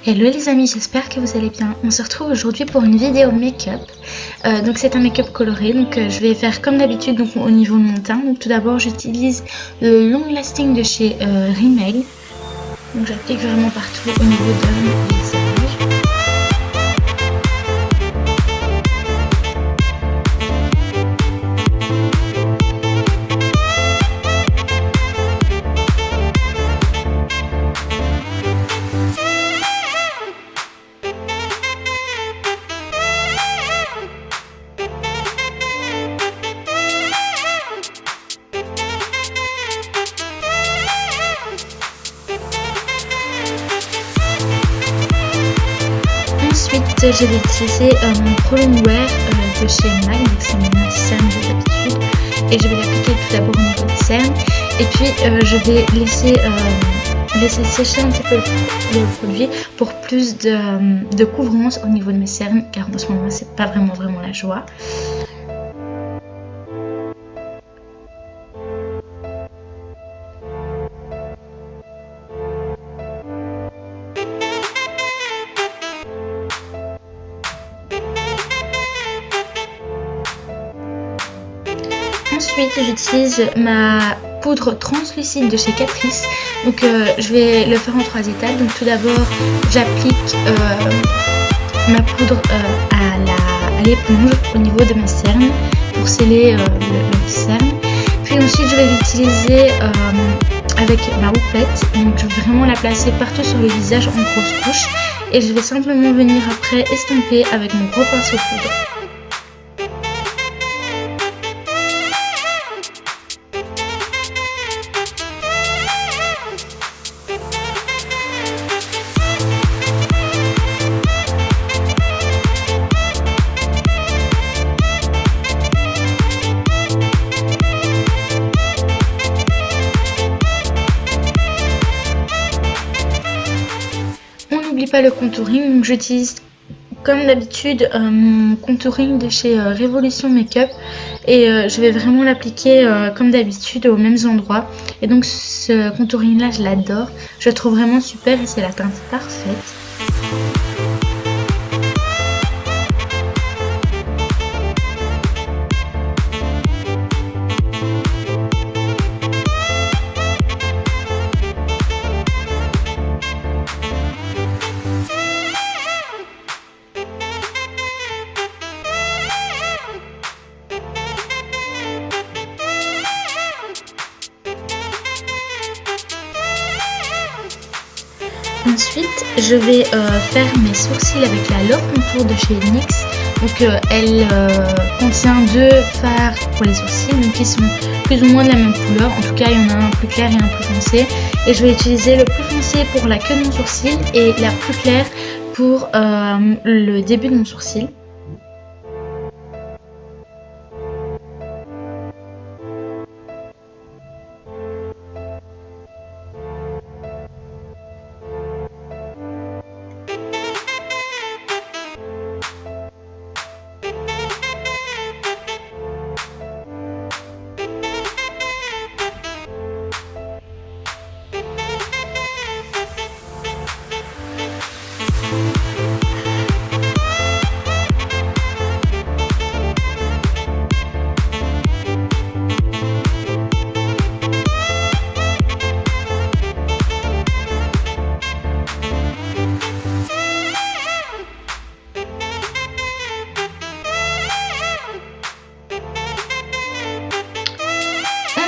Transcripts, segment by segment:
Hello les amis, j'espère que vous allez bien. On se retrouve aujourd'hui pour une vidéo make-up. Donc c'est un make-up coloré, donc je vais faire comme d'habitude donc au niveau de mon teint. Donc tout d'abord j'utilise le Long Lasting de chez Rimmel. Donc j'applique vraiment partout au niveau de mon visage. Ensuite, je vais utiliser mon Pro Longwear de chez MAC, donc c'est mon anti-cerne d'habitude, et je vais l'appliquer tout d'abord au niveau des cernes, et puis je vais laisser sécher un petit peu le produit pour plus de couvrance au niveau de mes cernes, car en ce moment c'est pas vraiment la joie. Ensuite, j'utilise ma poudre translucide de chez Catrice. Donc, je vais le faire en 3 étapes. Donc, tout d'abord, j'applique ma poudre à l'éponge au niveau de mes cernes pour sceller le cerne. Puis ensuite, je vais l'utiliser avec ma houppette. Donc, je vais vraiment la placer partout sur le visage en grosse couche. Et je vais simplement venir après estomper avec mon gros pinceau poudre. N'oublie pas le contouring, donc j'utilise comme d'habitude mon contouring de chez Révolution Makeup et je vais vraiment l'appliquer comme d'habitude aux mêmes endroits. Et donc ce contouring là je l'adore, je le trouve vraiment super et c'est la teinte parfaite. Ensuite, je vais faire mes sourcils avec la Love Contour de chez NYX. Donc, elle contient 2 fards pour les sourcils, donc qui sont plus ou moins de la même couleur. En tout cas, il y en a un plus clair et un plus foncé. Et je vais utiliser le plus foncé pour la queue de mon sourcil et la plus claire pour le début de mon sourcil.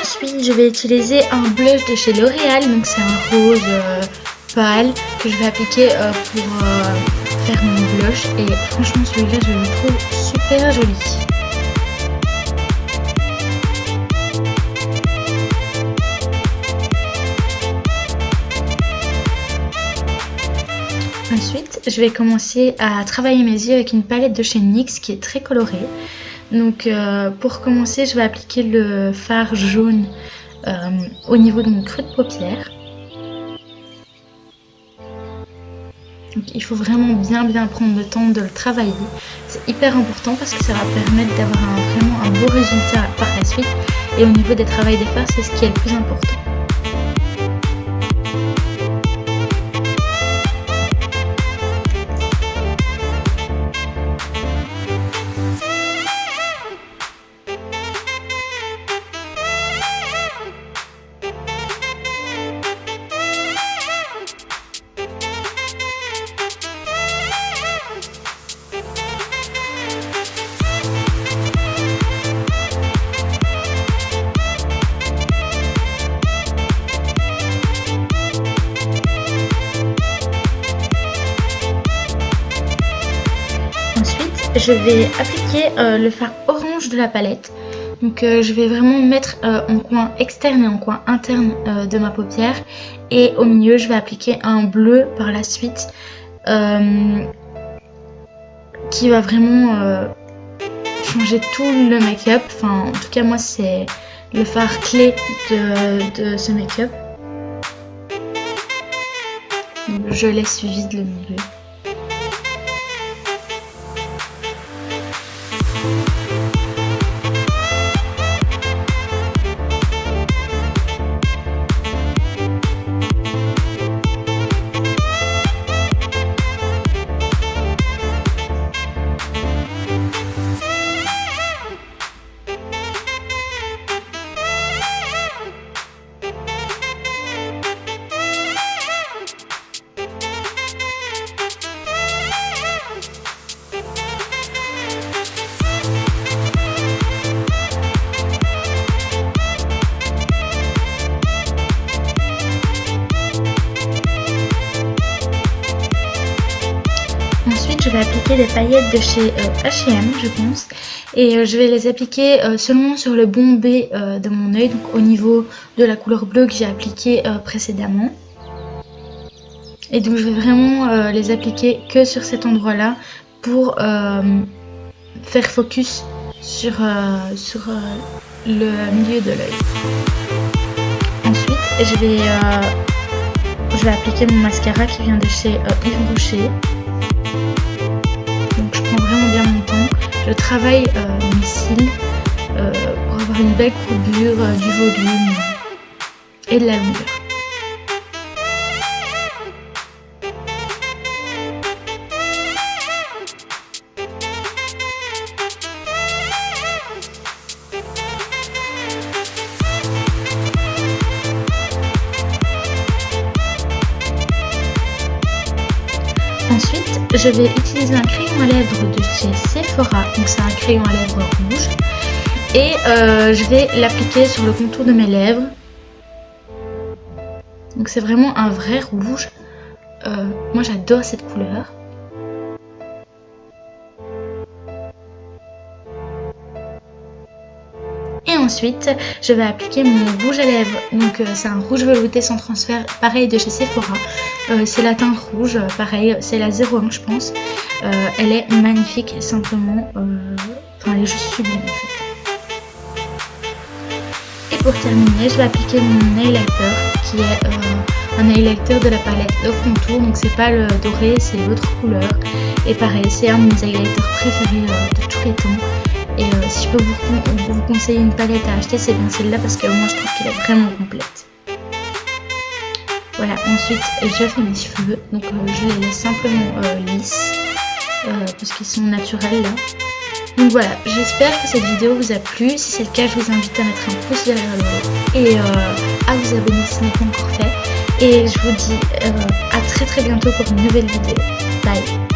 Ensuite, je vais utiliser un blush de chez L'Oréal, donc c'est un rose pâle que je vais appliquer pour faire mon blush. Et franchement, celui-là, je le trouve super joli. Ensuite, je vais commencer à travailler mes yeux avec une palette de chez NYX qui est très colorée. Donc pour commencer, je vais appliquer le fard jaune au niveau de mon creux de paupière. Donc il faut vraiment bien prendre le temps de le travailler. C'est hyper important parce que ça va permettre d'avoir vraiment un beau résultat par la suite. Et au niveau des travails des fards, c'est ce qui est le plus important. je vais appliquer le fard orange de la palette. Donc je vais vraiment mettre en coin externe et en coin interne de ma paupière. Et au milieu, je vais appliquer un bleu par la suite qui va vraiment changer tout le make-up. Enfin, en tout cas, moi, c'est le fard clé de ce make-up. Je laisse vide le milieu. Ensuite, je vais appliquer des paillettes de chez H&M, je pense. Et je vais les appliquer seulement sur le bombé de mon œil, donc au niveau de la couleur bleue que j'ai appliquée précédemment. Et donc, je vais vraiment les appliquer que sur cet endroit-là pour faire focus sur le milieu de l'œil. Ensuite, je vais appliquer mon mascara qui vient de chez Yves Rocher. Donc je prends vraiment bien mon temps. Je travaille mes cils pour avoir une belle courbure, du volume et de la longueur. Ensuite, je vais utiliser un crayon à lèvres de chez Sephora, donc c'est un crayon à lèvres rouge, et je vais l'appliquer sur le contour de mes lèvres. Donc c'est vraiment un vrai rouge, moi j'adore cette couleur. Et ensuite, je vais appliquer mon rouge à lèvres. Donc c'est un rouge velouté sans transfert, pareil de chez Sephora. C'est la teinte rouge, pareil, c'est la 01 je pense. Elle est magnifique, simplement. Enfin, elle est juste sublime en fait. Et pour terminer, je vais appliquer mon highlighter, qui est un highlighter de la palette Love Contour. Donc c'est pas le doré, c'est l'autre couleur. Et pareil, c'est un de mes highlighters préférés de tous les temps. Et si je peux vous conseiller une palette à acheter, c'est bien celle-là parce que moi je trouve qu'elle est vraiment complète. Voilà, ensuite je fais mes cheveux, donc je les laisse simplement lisses parce qu'ils sont naturels là. Donc voilà, j'espère que cette vidéo vous a plu. Si c'est le cas, je vous invite à mettre un pouce vers le haut et à vous abonner si ce n'est pas encore fait. Et je vous dis à très bientôt pour une nouvelle vidéo. Bye!